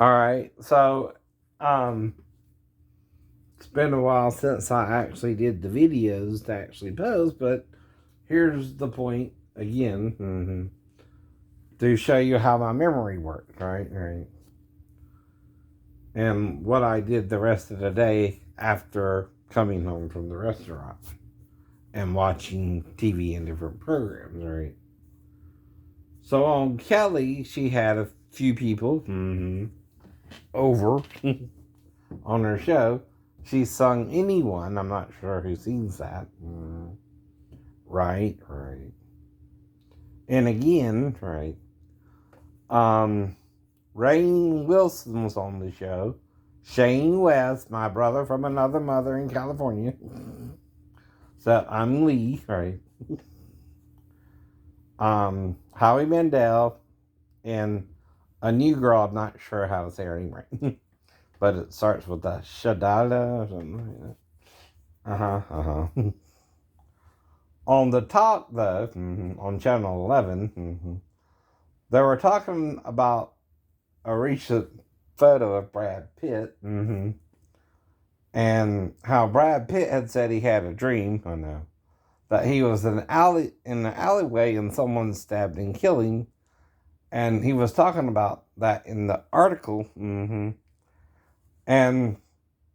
All right, so um, it's been a while since I actually did the videos to actually post, but here's the point again to show you how my memory worked, right, and what I did the rest of the day after coming home from the restaurant and watching TV and different programs, right. So on Kely, she had a few people over on her show. She sung Anyone. I'm not sure who sings that. Right. And again, right. Um, Rainn Wilson was on the show. Shane West, my brother from another mother in California. So I'm Lee, right. Howie Mandel and a new girl. I'm not sure how to say her name right, but it starts with a Shadala or something like that. On the talk, though, on Channel 11, they were talking about a recent photo of Brad Pitt, and how Brad Pitt had said he had a dream, that he was in the alleyway and someone stabbed and killed him, and he was talking about that in the article, and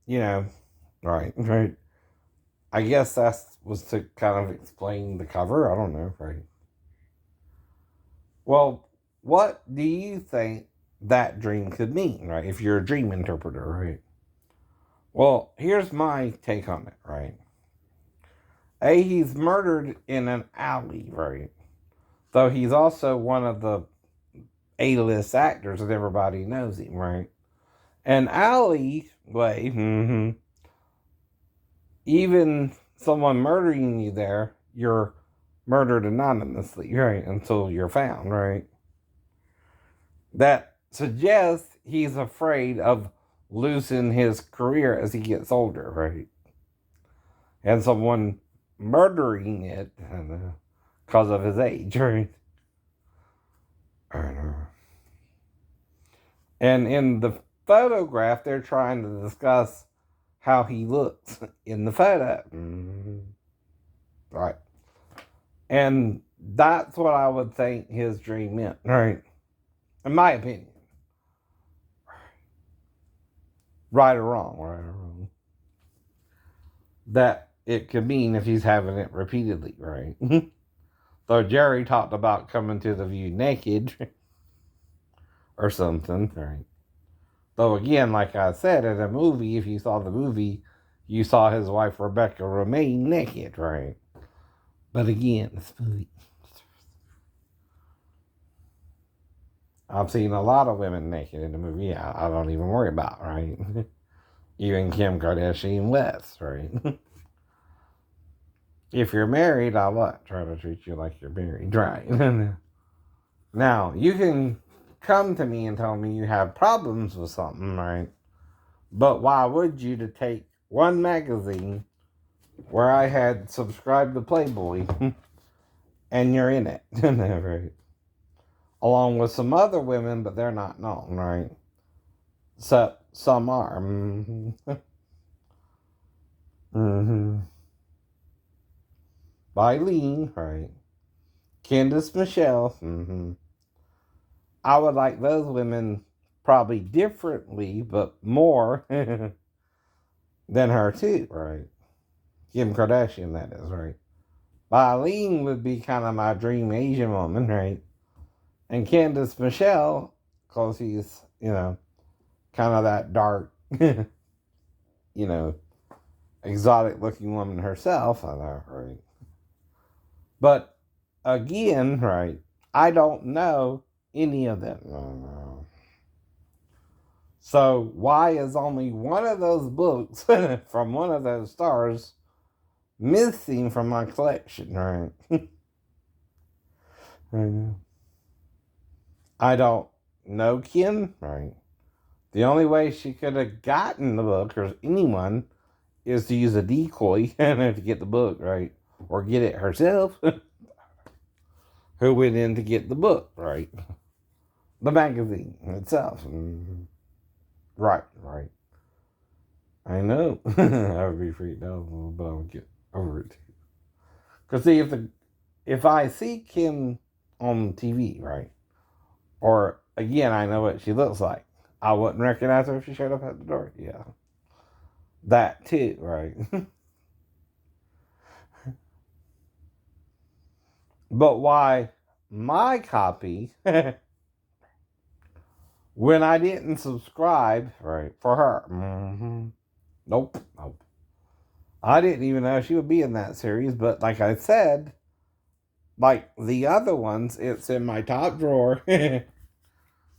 you know, right. I guess that was to kind of explain the cover. I don't know, right. Well, what do you think that dream could mean, right? If you're a dream interpreter, right? Well, here's my take on it, right? He's murdered in an alley, right? Though he's also one of the A-list actors that everybody knows him, right? An alleyway, even someone murdering you there, you're murdered anonymously, right? Until you're found, right? That suggests he's afraid of losing his career as he gets older, right? And someone murdering it because of his age, right? I know. And in the photograph, they're trying to discuss how he looks in the photo. Right. And that's what I would think his dream meant, right? In my opinion. Right or wrong, right or wrong. That it could mean if he's having it repeatedly, right? So Jerry talked about coming to the view naked or something, right? Though again, like I said, in a movie, if you saw the movie, you saw his wife Rebecca remain naked, right? But again, this movie, I've seen a lot of women naked in the movie. I don't even worry about, right? Even Kim Kardashian West, right? If you're married, I'll what? Try to treat you like you're married, right? Now, you can come to me and tell me you have problems with something, right? But why would you to take one magazine where I had subscribed to Playboy and you're in it, right? Along with some other women, but they're not known, right? So some are. Eileen, right? Candace Michelle. I would like those women probably differently, but more than her too, right? Kim Kardashian, that is, right? Eileen would be kind of my dream Asian woman, right? And Candace Michelle, because she's, kind of that dark, you know, exotic looking woman herself, I know, right? But again, right, I don't know any of them. No. So why is only one of those books from one of those stars missing from my collection, right? I don't know Kim, right? The only way she could have gotten the book, or anyone, is to use a decoy to get the book, right? Or get it herself. Who went in to get the book, right? The magazine itself. Right, right. I know. I would be freaked out a little, but I would get over it too. Cause see, if I see Kim on TV, right, or again, I know what she looks like, I wouldn't recognize her if she showed up at the door. Yeah, that too, right. But why my copy when I didn't subscribe, right, for her? Nope, nope. I didn't even know she would be in that series, but like I said, like the other ones, it's in my top drawer.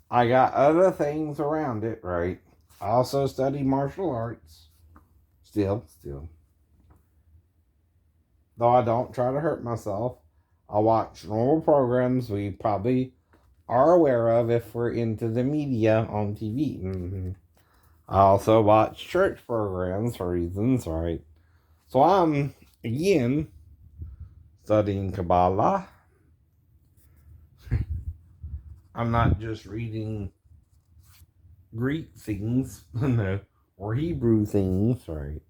I got other things around it, right? I also study martial arts. Still. Though I don't try to hurt myself. I watch normal programs we probably are aware of if we're into the media on TV. I also watch church programs for reasons, right? So I'm, again, studying Kabbalah. I'm not just reading Greek things, no, or Hebrew things, right?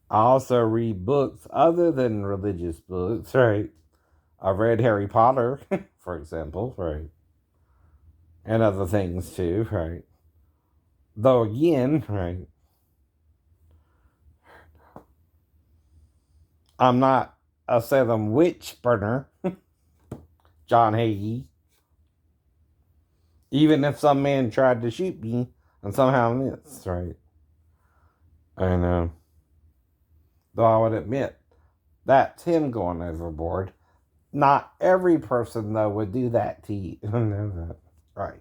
I also read books other than religious books, right? I've read Harry Potter, for example, right? And other things too, right? Though again, right, I'm not a Salem witch burner, John Hagee. Even if some man tried to shoot me and somehow missed, right? I know. Though I would admit, that's him going overboard. Not every person, though, would do that to you. I know that. Right.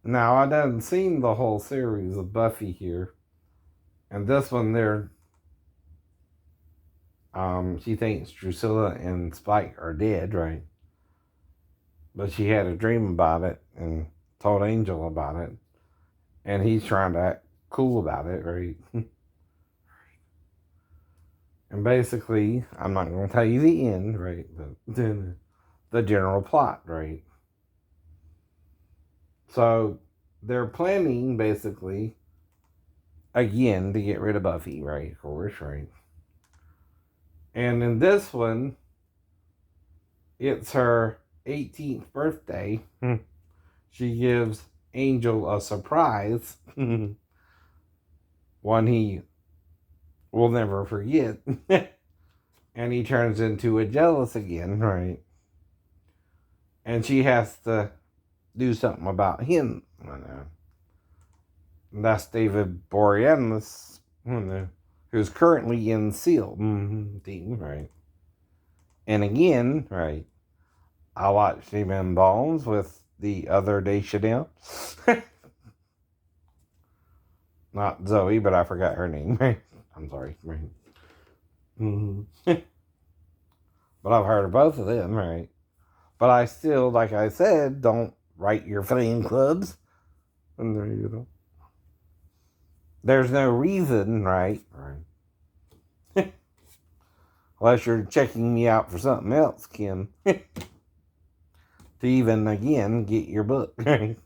Now, I done seen the whole series of Buffy here. And this one there, she thinks Drusilla and Spike are dead, right? But she had a dream about it and told Angel about it. And he's trying to act cool about it, right? And basically, I'm not going to tell you the end, right? But the general plot, right? So they're planning, basically, again, to get rid of Buffy, right? Of course, right? And in this one, it's her 18th birthday. She gives Angel a surprise, one he will never forget. And he turns into a jealous again, right? And she has to do something about him. I know. And that's David Boreanaz, who's currently in SEAL team, right? And again, right, I watched him in Bones with the other day Chanel. Not Zoe, but I forgot her name. I'm sorry. Right? But I've heard of both of them, right? But I still, like I said, don't write your fan clubs. And there you go. There's no reason, right? Right. Unless you're checking me out for something else, Kim. To even, again, get your book. Right?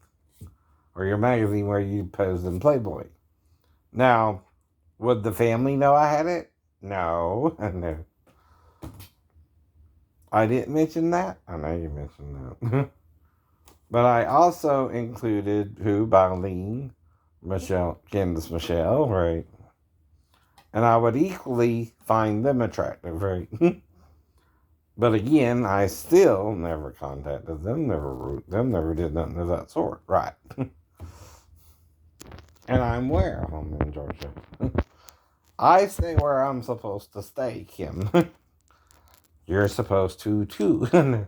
Or your magazine where you posed in Playboy. Now, would the family know I had it? No. No. I didn't mention that? I know you mentioned that. But I also included who? Bylene, Michelle, Candace Michelle, right? And I would equally find them attractive, right? But again, I still never contacted them, never wrote them, never did nothing of that sort, right? And I'm where? I'm in Georgia. I stay where I'm supposed to stay, Kim. You're supposed to too.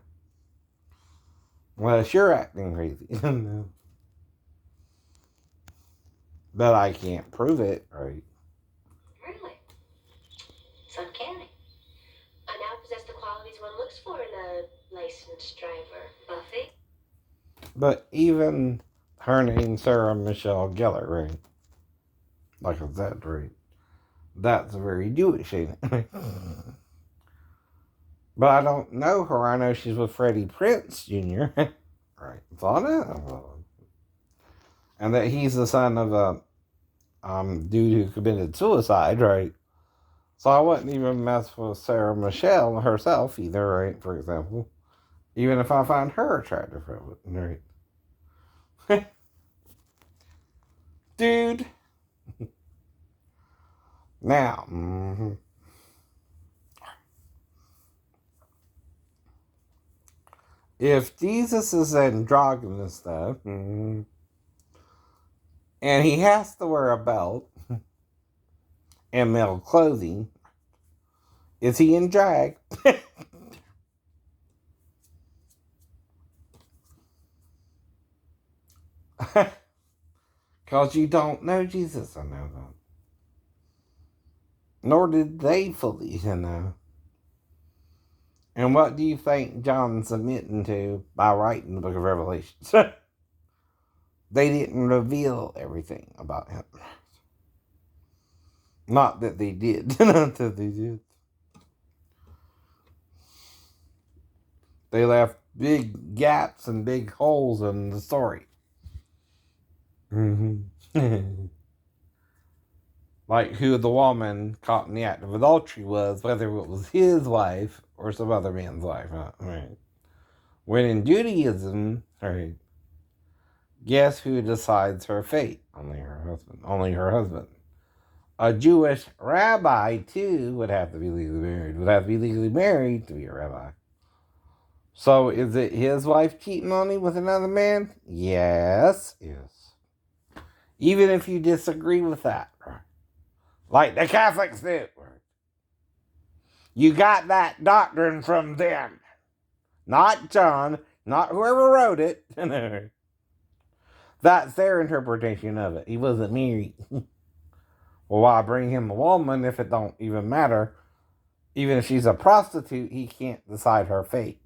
Unless you're acting crazy. But I can't prove it, right? Really? So can he? But even her name, Sarah Michelle Gellar, right? Like I said, right? That's very Jewish, ain't it? But I don't know her. I know she's with Freddie Prinze Jr. Right. That's all I know. And that he's the son of a dude who committed suicide, right? So I wouldn't even mess with Sarah Michelle herself either, right? For example. Even if I find her attractive, right? Dude. Now, if Jesus is androgynous, though, and he has to wear a belt and male clothing, is he in drag? Because you don't know Jesus, I know that. Nor did they fully know. And what do you think John's admitting to by writing the book of Revelations? They didn't reveal everything about him. Not that they did. Not that they did. They left big gaps and big holes in the story. Like who the woman caught in the act of adultery was, whether it was his wife or some other man's wife. Right. When in Judaism, right, guess who decides her fate? Only her husband. Only her husband. A Jewish rabbi, too, would have to be legally married. Would have to be legally married to be a rabbi. So is it his wife cheating on him with another man? Yes. Yes. Even if you disagree with that. Right? Like the Catholics do. Right? You got that doctrine from them. Not John. Not whoever wrote it. That's their interpretation of it. He wasn't married. Well, why bring him a woman if it don't even matter? Even if she's a prostitute, he can't decide her fate.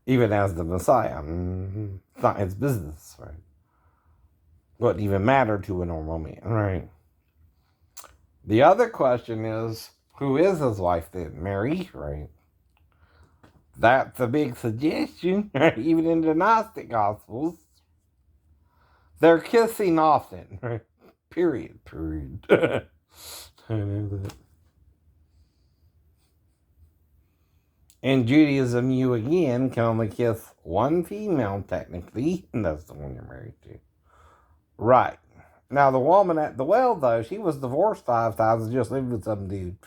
Even as the Messiah. It's not his business, right? Wouldn't even matter to a normal man, right? The other question is, who is his wife then? Mary, right? That's a big suggestion, right? Even in the Gnostic Gospels. They're kissing often, right? Period. I know that. In Judaism, you again can only kiss one female, technically, and that's the one you're married to. Right. Now, the woman at the well, though, she was divorced 5 times and just lived with some dude.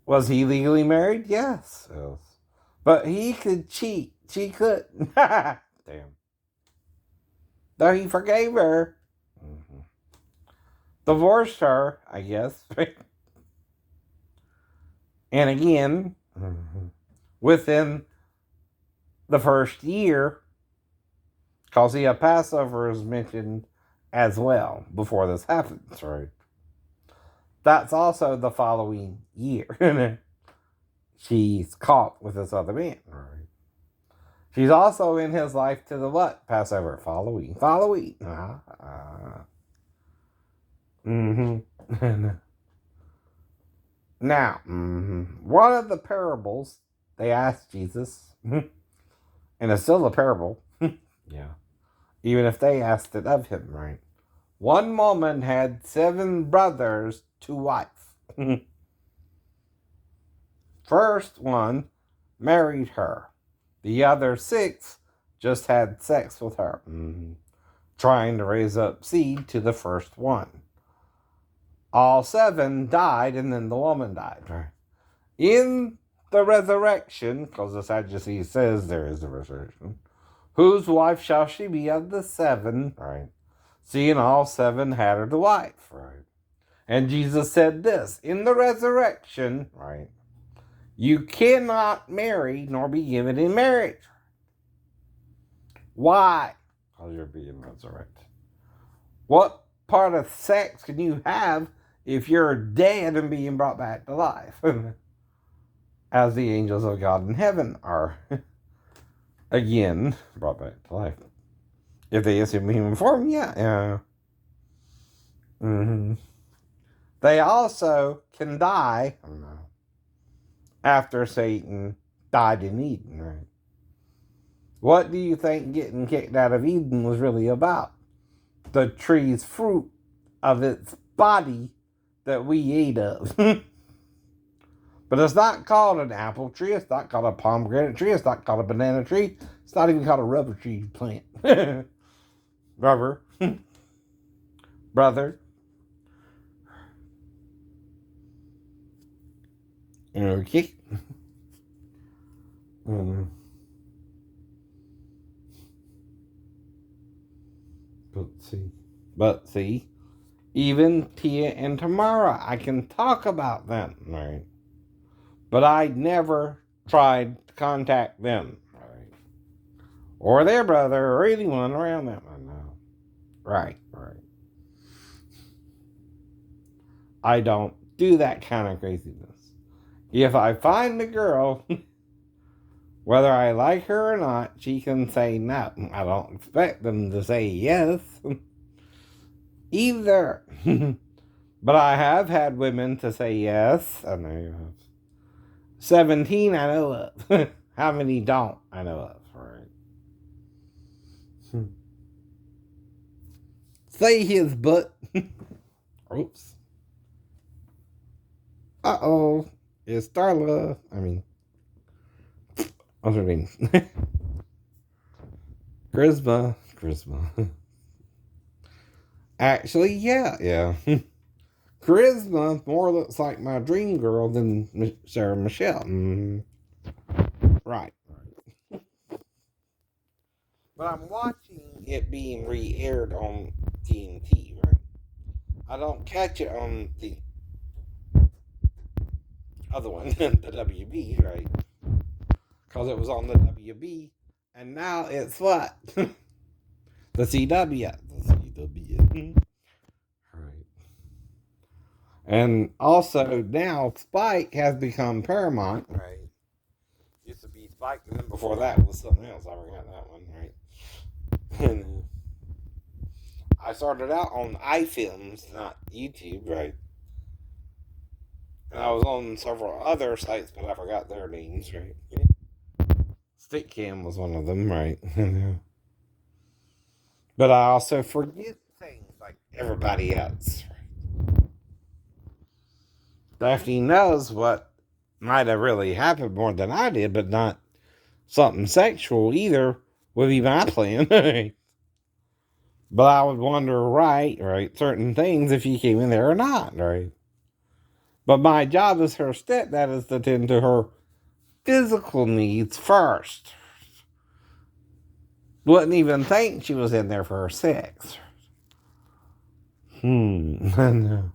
Was he legally married? Yes. But he could cheat. She couldn't. Damn. Though he forgave her. Divorced her, I guess. And again, within the first year, because the Passover is mentioned as well before this happens, right? That's also the following year. She's caught with this other man, right? She's also in his life to the what? Passover. Following. Now, one of the parables they asked Jesus, and it's still a parable, yeah, even if they asked it of him, right? One woman had 7 brothers to wife. First one married her. The other 6 just had sex with her, trying to raise up seed to the first one. All 7 died, and then the woman died. Right? In the resurrection, because the Sadducee says there is a resurrection, whose wife shall she be of the 7? Right? Seeing all 7 had her to wife. Right? And Jesus said this, in the resurrection, right? You cannot marry nor be given in marriage. Why? Because you're being resurrected. What part of sex can you have if you're dead and being brought back to life, as the angels of God in heaven are again brought back to life. If they assume human form, yeah. Mm-hmm. They also can die after Satan died in Eden, right? What do you think getting kicked out of Eden was really about? The tree's fruit of its body that we ate of. But it's not called an apple tree. It's not called a pomegranate tree. It's not called a banana tree. It's not even called a rubber tree plant. Rubber. Brother. Okay. Mm. But see, even Tia and Tamara, I can talk about them, right? But I never tried to contact them, right? Or their brother, or anyone around them. I know. Right. I don't do that kind of craziness. If I find a girl, whether I like her or not, she can say no. I don't expect them to say yes either. But I have had women to say yes. I know you have. 17 I know of. How many don't I know of, right? Say his butt. Oops. Uh-oh. It's Starla. What's her name? Charisma. Actually, yeah. Charisma more looks like my dream girl than Sarah Michelle. Right. But I'm watching it being re-aired on TNT, right? I don't catch it on the other one, the WB, right? Because it was on the WB, and now it's what? The CW. The CW. Right. And also now Spike has become Paramount, right? Used to be Spike, and then before that was something else. I forgot that one, right? And I started out on iFilms, not YouTube, right? And I was on several other sites, but I forgot their names, right? Stickcam was one of them, right? But I also forget things like everybody else. Daphne knows what might have really happened more than I did, but not something sexual either would be my plan. But I would wonder, right, certain things if he came in there or not, right? But my job as her stepdad is to tend to her physical needs first. Wouldn't even think she was in there for her sex. No.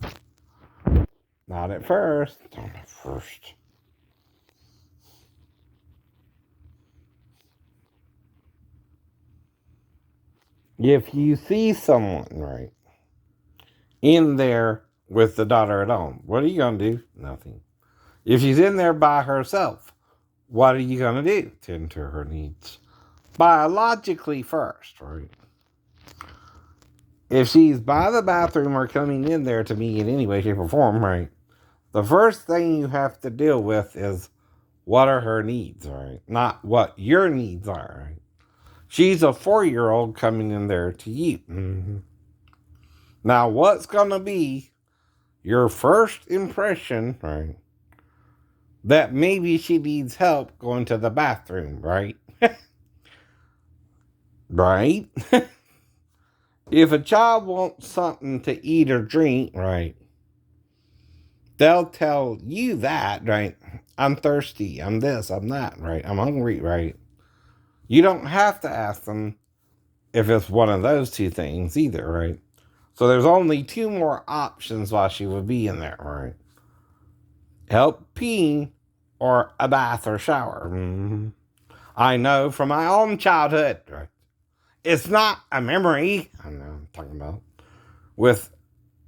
Not at first. Not at first. If you see someone, right, in there with the daughter at home, what are you going to do? Nothing. If she's in there by herself, what are you going to do? Tend to her needs. Biologically first, right? If she's by the bathroom or coming in there to me in any way, shape, or form, right, the first thing you have to deal with is what are her needs, right? Not what your needs are, right? She's a 4-year-old coming in there to you. Mm-hmm. Now, what's going to be your first impression, right? That maybe she needs help going to the bathroom, right? Right? If a child wants something to eat or drink, right, they'll tell you that, right? I'm thirsty, I'm this, I'm that, right? I'm hungry, right? You don't have to ask them if it's one of those two things either, right? So there's only 2 more options while she would be in there, right? Help peeing or a bath or shower. Mm-hmm. I know from my own childhood, right? It's not a memory. I know I'm talking about with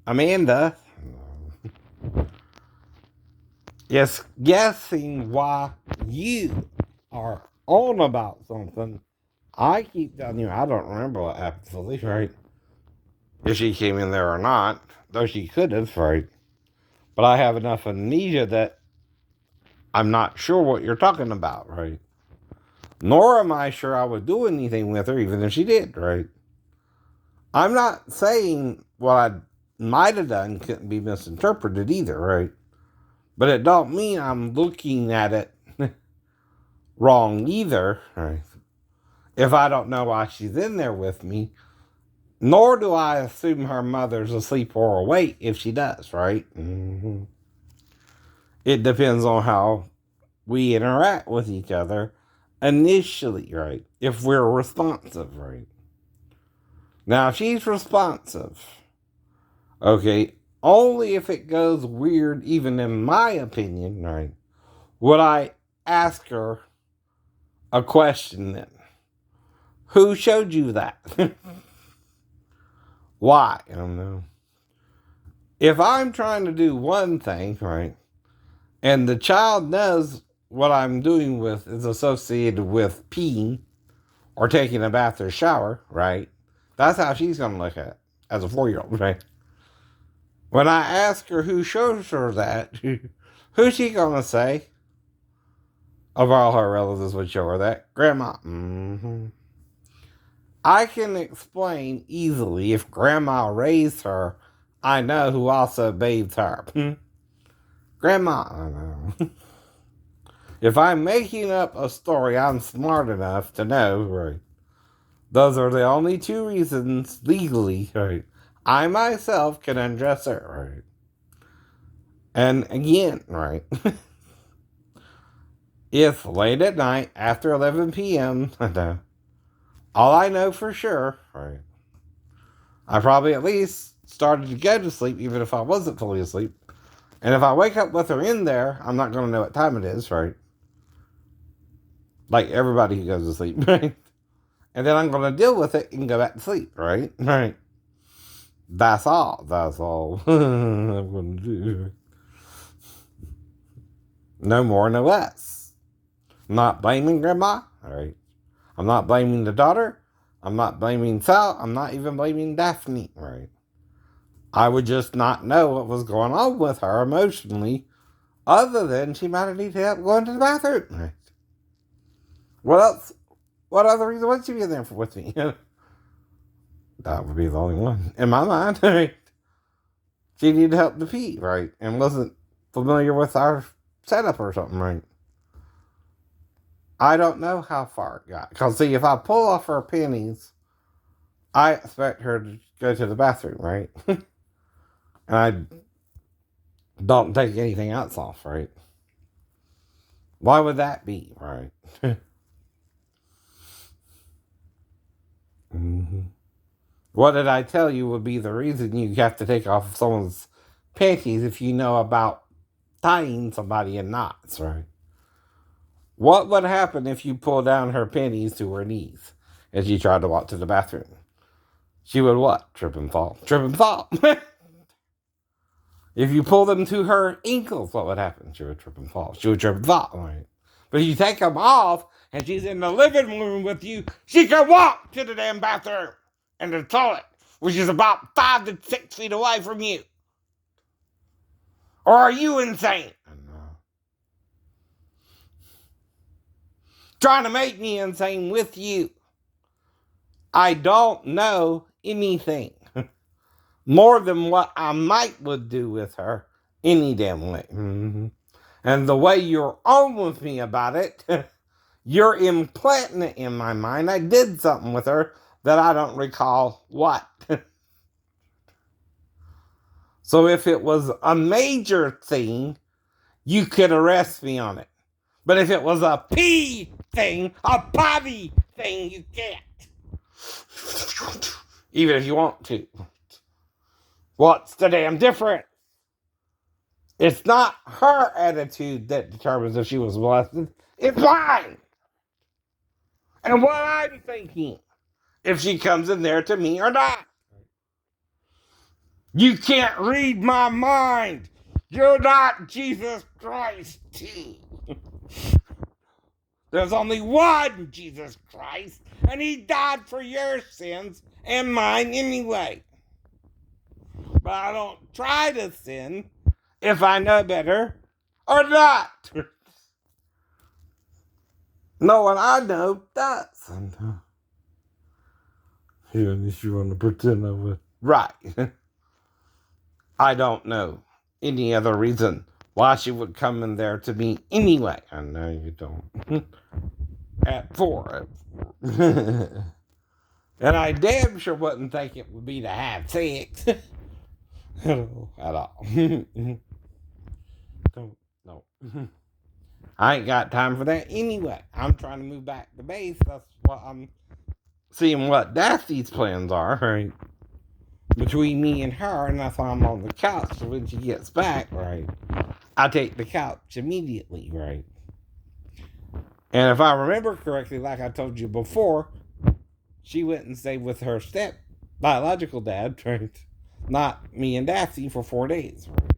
Amanda. It's guessing why you are on about something. I keep telling you, I don't remember what happened to Lee, right? If she came in there or not, though she could have, right? But I have enough amnesia that I'm not sure what you're talking about, right? Nor am I sure I would do anything with her, even if she did, right? I'm not saying what I might have done couldn't be misinterpreted either, right? But it don't mean I'm looking at it wrong either, right? If I don't know why she's in there with me, nor do I assume her mother's asleep or awake if she does, right? Mm-hmm. It depends on how we interact with each other initially, right? If we're responsive, right? Now, if she's responsive, okay, only if it goes weird, even in my opinion, right, would I ask her a question then. Who showed you that? Why? I don't know. If I'm trying to do one thing, right, and the child knows what I'm doing with is associated with peeing or taking a bath or shower, right? That's how she's going to look at it as a 4-year-old, right? When I ask her who shows her that, who's she going to say? Of all her relatives would show her that? Grandma. Mm-hmm. I can explain easily if grandma raised her, I know who also bathed her. Grandma. I know. If I'm making up a story, I'm smart enough to know, right? Those are the only two reasons legally, right? I myself can undress her, right? And again, right? If late at night after 11 p.m., all I know for sure, right? I probably at least started to go to sleep, even if I wasn't fully asleep. And if I wake up with her in there, I'm not going to know what time it is, right? Like everybody who goes to sleep, right? And then I'm going to deal with it and go back to sleep, right? Right. That's all. That's all I'm going to do. No more, no less. I'm not blaming grandma, all right? I'm not blaming the daughter. I'm not blaming Sal. I'm not even blaming Daphne, right? I would just not know what was going on with her emotionally, other than she might have needed help going to the bathroom. Right? What else? What other reason would she be in there with me? That would be the only one in my mind. Right? She needed help to pee, right? And wasn't familiar with our setup or something, right? I don't know how far it got. Because, see, if I pull off her panties, I expect her to go to the bathroom, right? And I don't take anything else off, right? Why would that be, right? Mm-hmm. What did I tell you would be the reason you have to take off someone's panties if you know about tying somebody in knots, right? What would happen if you pull down her panties to her knees as she tried to walk to the bathroom? She would what? Trip and fall. Trip and fall. If you pull them to her ankles, what would happen? She would trip and fall. She would trip and fall, right? But if you take them off and she's in the living room with you, she can walk to the damn bathroom and the toilet, which is about 5 to 6 feet away from you. Or are you insane? Trying to make me insane with you. I don't know anything more than what I might would do with her any damn way. Mm-hmm. And the way you're on with me about it, you're implanting it in my mind. I did something with her that I don't recall what. So if it was a major thing, you could arrest me on it. But if it was a pee thing, a potty thing, you can't. Even if you want to. What's the damn difference? It's not her attitude that determines if she was molested. It's mine. And what I'm thinking. If she comes in there to me or not. You can't read my mind. You're not Jesus Christ, too. There's only one Jesus Christ, and he died for your sins and mine anyway. But I don't try to sin if I know better or not. No one I know does. Even if you want to pretend I would. Right. I don't know any other reason why she would come in there to me anyway. I know you don't. At 4. And I damn sure wouldn't think it would be to have sex. At all. Don't, no. I ain't got time for that anyway. I'm trying to move back to base. That's what I'm seeing what Dasty's plans are, right? Between me and her, and that's why I'm on the couch. So when she gets back, right, I take the couch immediately, right? And if I remember correctly, like I told you before, she went and stayed with her biological dad, right? Not me and Daphne for 4 days, right?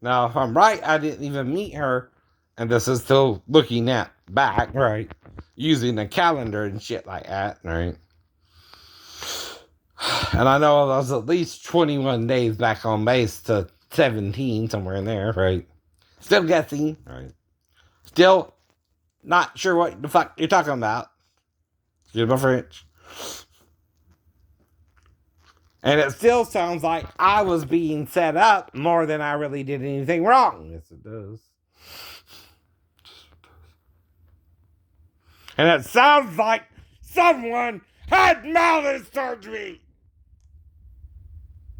Now, if I'm right, I didn't even meet her, and this is still looking at back, right? Using a calendar and shit like that, right? And I know I was at least 21 days back on base to 17, somewhere in there, right? Still guessing, right? Still not sure what the fuck you're talking about. Excuse my French. And it still sounds like I was being set up more than I really did anything wrong. Yes, it does. And it sounds like someone had malice towards me.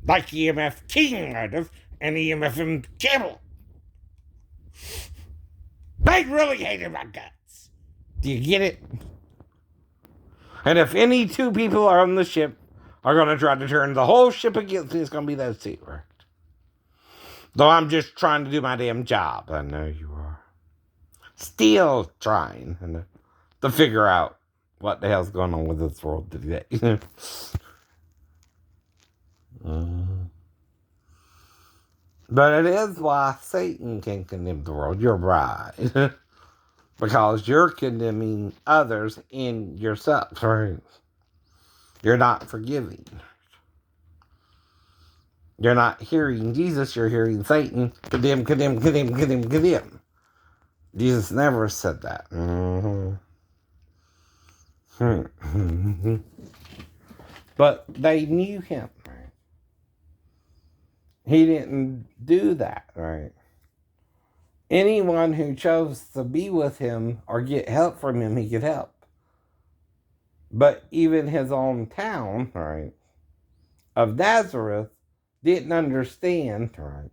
Like EMF King might have, and EMF Cable. They really hated my guts. Do you get it? And if any two people are on the ship are going to try to turn the whole ship against me, it's going to be those two, right? Though I'm just trying to do my damn job. I know you are. Still trying to figure out what the hell's going on with this world today. But it is why Satan can condemn the world. You're right. Because you're condemning others in yourself, right? You're not forgiving. You're not hearing Jesus, you're hearing Satan. Condemn, condemn, condemn, condemn, condemn. Jesus never said that. But they knew him, right? He didn't do that, right? Anyone who chose to be with him or get help from him, he could help. But even his own town, right, of Nazareth, didn't understand, right,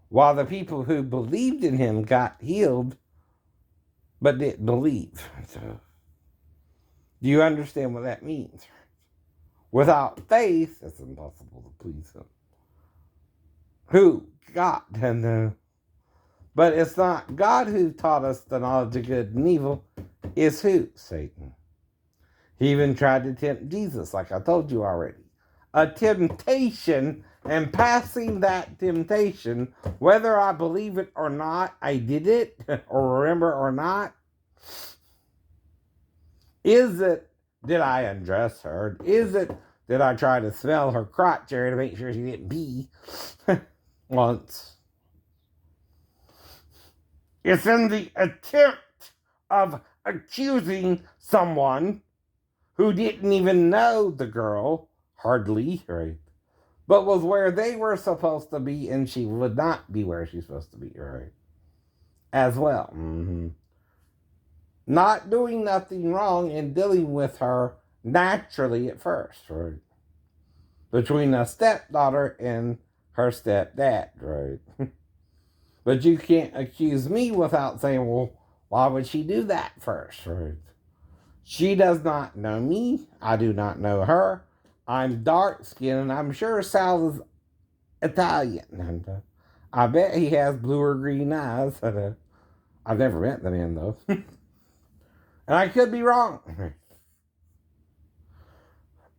while the people who believed in him got healed, but didn't believe. So, do you understand what that means? Without faith, it's impossible to please him. Who? God. But it's not God who taught us the knowledge of good and evil. It's who? Satan. He even tried to tempt Jesus, like I told you already. A temptation, and passing that temptation, whether I believe it or not, I did it, or remember or not. Is it, did I undress her? Is it, did I try to smell her crotch area to make sure she didn't pee once? It's in the attempt of accusing someone who didn't even know the girl, hardly, right? But was where they were supposed to be, and she would not be where she's supposed to be, right? As well. Not doing nothing wrong and dealing with her naturally at first, right? Between a stepdaughter and her stepdad, right? But you can't accuse me without saying, well, why would she do that first, right? She does not know me. I do not know her. I'm dark skinned, and I'm sure Sal is Italian. And I bet he has blue or green eyes. I've never met the man, though. And I could be wrong.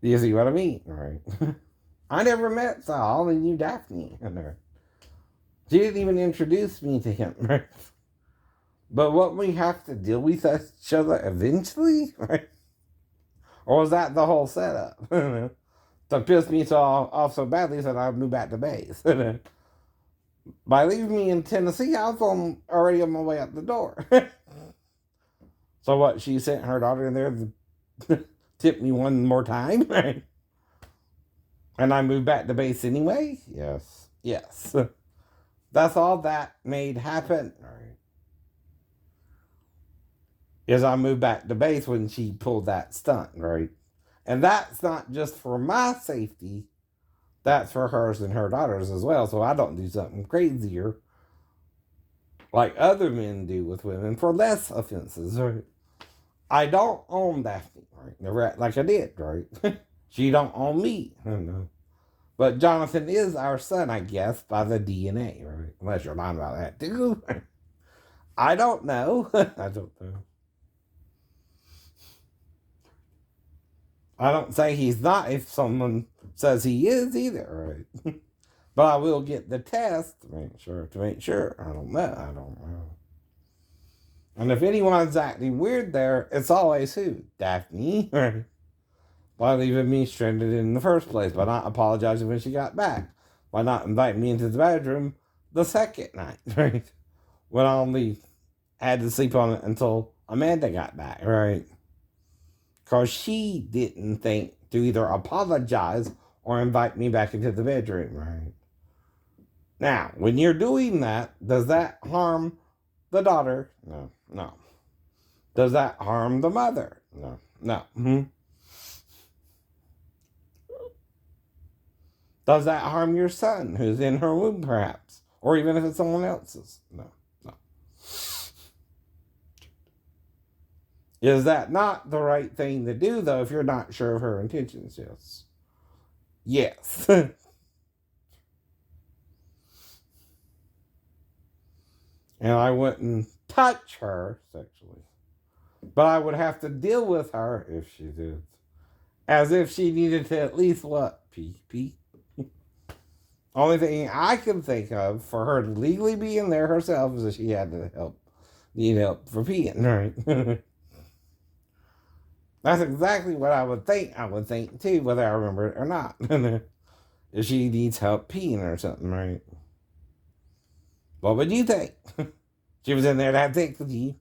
Do you see what I mean? Right. I never met Sal. I only knew Daphne. She didn't even introduce me to him, right? But what we have to deal with each other eventually, right? Or was that the whole setup? To piss me off so badly that I moved back to base. By leaving me in Tennessee, I was already on my way out the door. So what? She sent her daughter in there to tip me one more time, right? And I moved back to base anyway. Yes, yes. That's all that made happen. Right. Is I moved back to base when she pulled that stunt, right? And that's not just for my safety. That's for hers and her daughters as well. So I don't do something crazier like other men do with women for less offenses. Right? I don't own Daphne, right? Never act like I did, right? She don't own me. I don't know. But Jonathan is our son, I guess, by the DNA, right? Unless you're lying about that too. I don't know. I don't know. I don't say he's not if someone says he is either, right? But I will get the test to make sure. I don't know. I don't know. And if anyone's acting weird there, it's always who? Daphne, right? By leaving me stranded in the first place, by not apologizing when she got back, by not inviting me into the bedroom the second night, right? When I only had to sleep on it until Amanda got back, right? Because she didn't think to either apologize or invite me back into the bedroom, right? Now, when you're doing that, does that harm the daughter? No, no. Does that harm the mother? No, no. Does that harm your son who's in her womb, perhaps? Or even if it's someone else's? No, no. Is that not the right thing to do, though, if you're not sure of her intentions? Yes. Yes. And I wouldn't touch her sexually. But I would have to deal with her if she did. As if she needed to at least what? Pee pee? Only thing I can think of for her to legally be in there herself is that she had to need help for peeing, right? That's exactly what I would think. I would think too, whether I remember it or not. If she needs help peeing or something, right? What would you think? She was in there to have sex with you.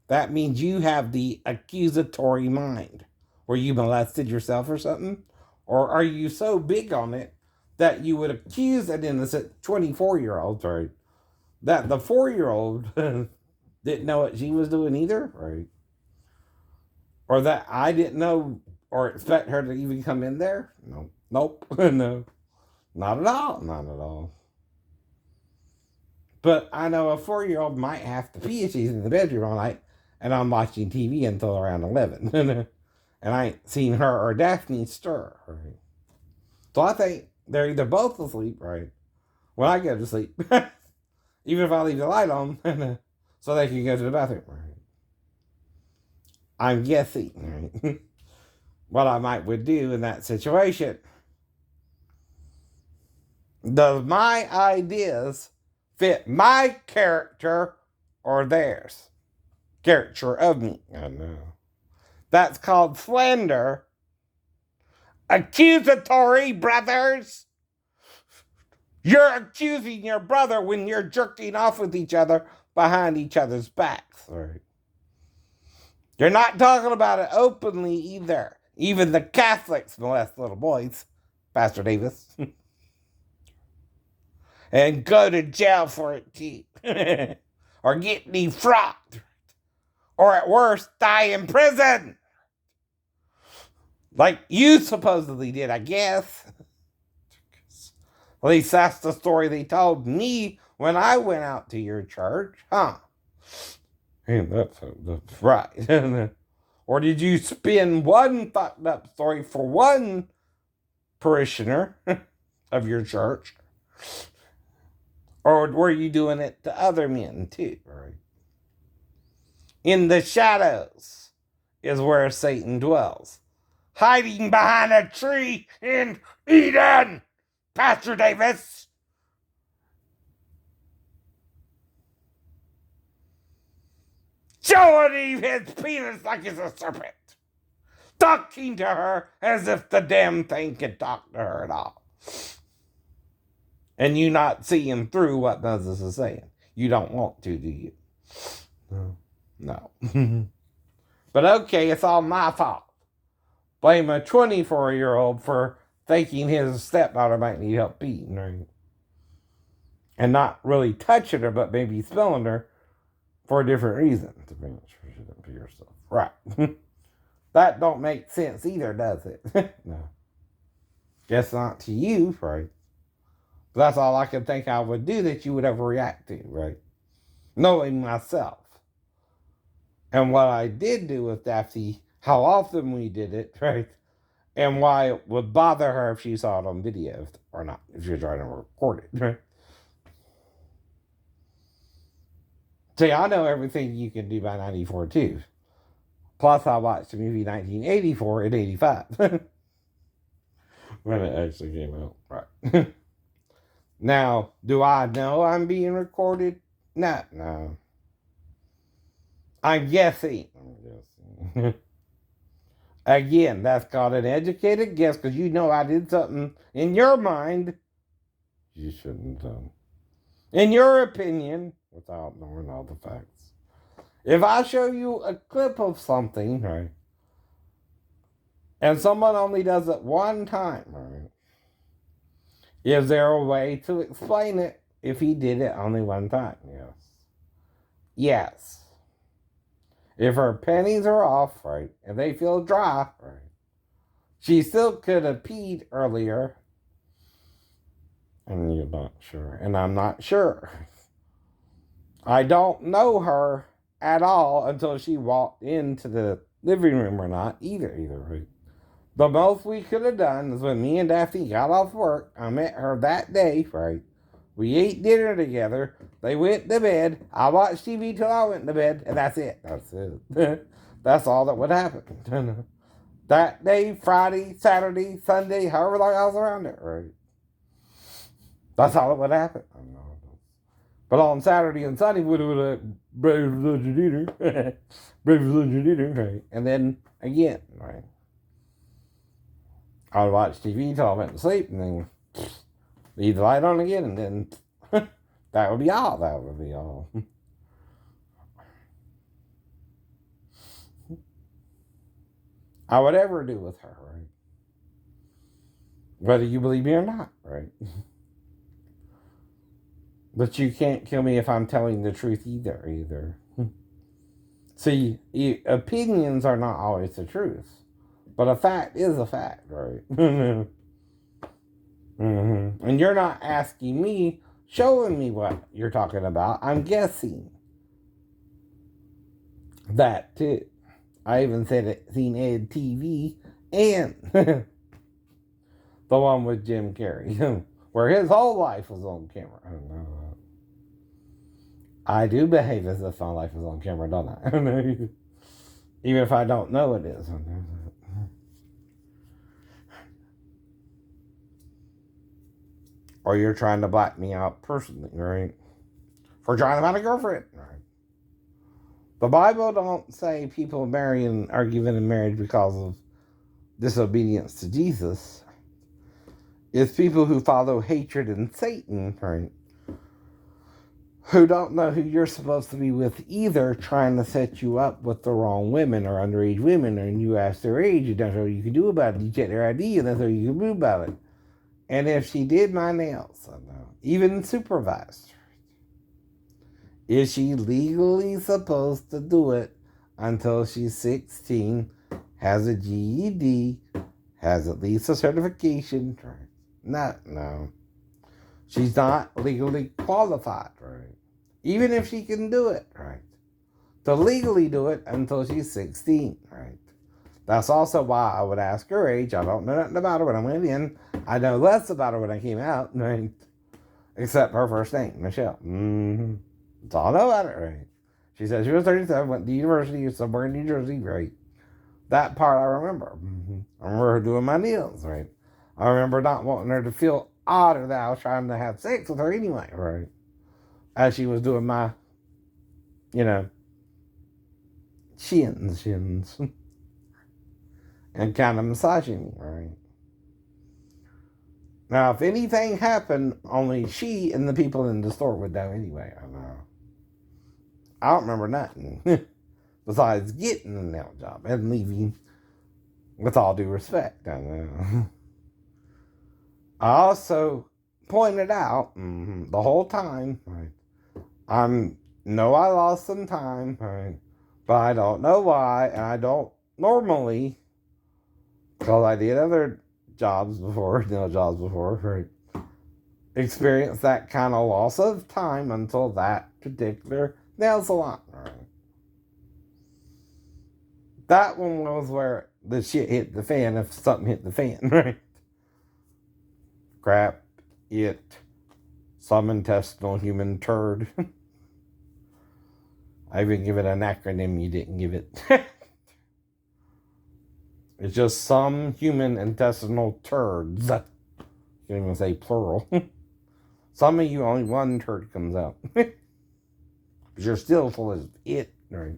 That means you have the accusatory mind. Were you molested yourself or something? Or are you so big on it that you would accuse an innocent 24-year-old, right? That the 4-year-old didn't know what she was doing either, right? Or that I didn't know or expect her to even come in there? No. Nope. No. Not at all. Not at all. But I know a 4-year-old might have to pee if she's in the bedroom all night and I'm watching TV until around 11. And I ain't seen her or Daphne stir, right? So I think they're either both asleep, right? When I go to sleep. Even if I leave the light on, so they can go to the bathroom, right? I'm guessing, right? What I might would do in that situation. Does my ideas fit my character or theirs? Character of me. I know. That's called slander. Accusatory, brothers. You're accusing your brother when you're jerking off with each other behind each other's backs. Right. You're not talking about it openly either. Even the Catholics molest little boys, Pastor Davis. And go to jail for it too. Or get defrocked. Or at worst, die in prison. Like you supposedly did, I guess. At least that's the story they told me when I went out to your church, huh? And that's right. Or did you spin one fucked up story for one parishioner of your church? Or were you doing it to other men too? Right? In the shadows is where Satan dwells. Hiding behind a tree in Eden, Pastor Davis. showing his penis like it's a serpent, talking to her as if the damn thing could talk to her at all. And you not seeing through what Moses is saying. You don't want to, do you? No. But okay, it's all my fault. Blame a 24-year-old for thinking his stepdaughter might need help eating, right? And not really touching her, but maybe spilling her for a different reason. To make sure she didn't pee herself. Right. That don't make sense either, does it? No. Guess not to you, right? But that's all I could think I would do that you would ever react to, right? Knowing myself. And what I did do with Daphne, how often we did it, right? And why it would bother her if she saw it on video or not, if she was trying to record it, right? See, I know everything you can do by 94 too. Plus, I watched the movie 1984 and 85. When it actually came out, right? Now, do I know I'm being recorded? No. I'm guessing. Again, that's called an educated guess because you know I did something in your mind you shouldn't have done. In your opinion, without knowing all the facts. If I show you a clip of something, right, and someone only does it one time, right, is there a way to explain it if he did it only one time? Yes. If her pennies are off, right, and they feel dry, right, she still could have peed earlier. And you're not sure. And I'm not sure. I don't know her at all until she walked into the living room or not either, right? The most we could have done is when me and Daphne got off work, I met her that day, right? We ate dinner together. They went to bed. I watched TV till I went to bed, and that's it. That's it. That's all that would happen. That day, Friday, Saturday, Sunday, however long I was around it, right? That's all that would happen. But on Saturday and Sunday, we would have breakfast, lunch, and dinner. Breakfast, lunch, and dinner, right? And then again, right? I would watch TV till I went to sleep, and then leave the light on again, and then that would be all. That would be all. I would ever do with her, right? Whether you believe me or not, right? But you can't kill me if I'm telling the truth either. See, opinions are not always the truth. But a fact is a fact, right? And you're not asking me, showing me what you're talking about. I'm guessing. That too. I even said it, seen Ed TV and the one with Jim Carrey, where his whole life was on camera. I don't know. I do behave as if my life is on camera, don't I? Even if I don't know it is. Or you're trying to black me out personally, right? For trying to find a girlfriend, right? The Bible don't say people marrying are given in marriage because of disobedience to Jesus. It's people who follow hatred and Satan, right? Who don't know who you're supposed to be with either, trying to set you up with the wrong women or underage women, and you ask their age, and that's all you can do about it. You check their ID, and that's all you can do about it. And if she did my nails, I know, even supervised, is she legally supposed to do it until she's 16, has a GED, has at least a certification? No. She's not legally qualified, right? Even if she can do it, right? To legally do it until she's 16, right? That's also why I would ask her age. I don't know nothing about her when I went in. I know less about her when I came out, right? Except her first name, Michelle. That's all I know about her, right? She said she was 37, went to university somewhere in New Jersey, right? That part I remember. I remember her doing my nails, right? I remember not wanting her to feel odd or that I was trying to have sex with her anyway, right? As she was doing my, shins, and kind of massaging me, right? Now, if anything happened, only she and the people in the store would know anyway. I know. I don't remember nothing besides getting the nail job and leaving with all due respect. I know. I also pointed out the whole time, right, I lost some time, right, but I don't know why, and I don't normally, because I did other nail jobs before, right, experience that kind of loss of time until that particular nail salon, right. That one was where the shit hit the fan if something hit the fan, right? Crap, some intestinal human turd. I even give it an acronym you didn't give it. It's just some human intestinal turds. You can't even say plural. Some of you, only one turd comes out. But you're still full of it, right?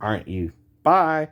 Aren't you? Bye.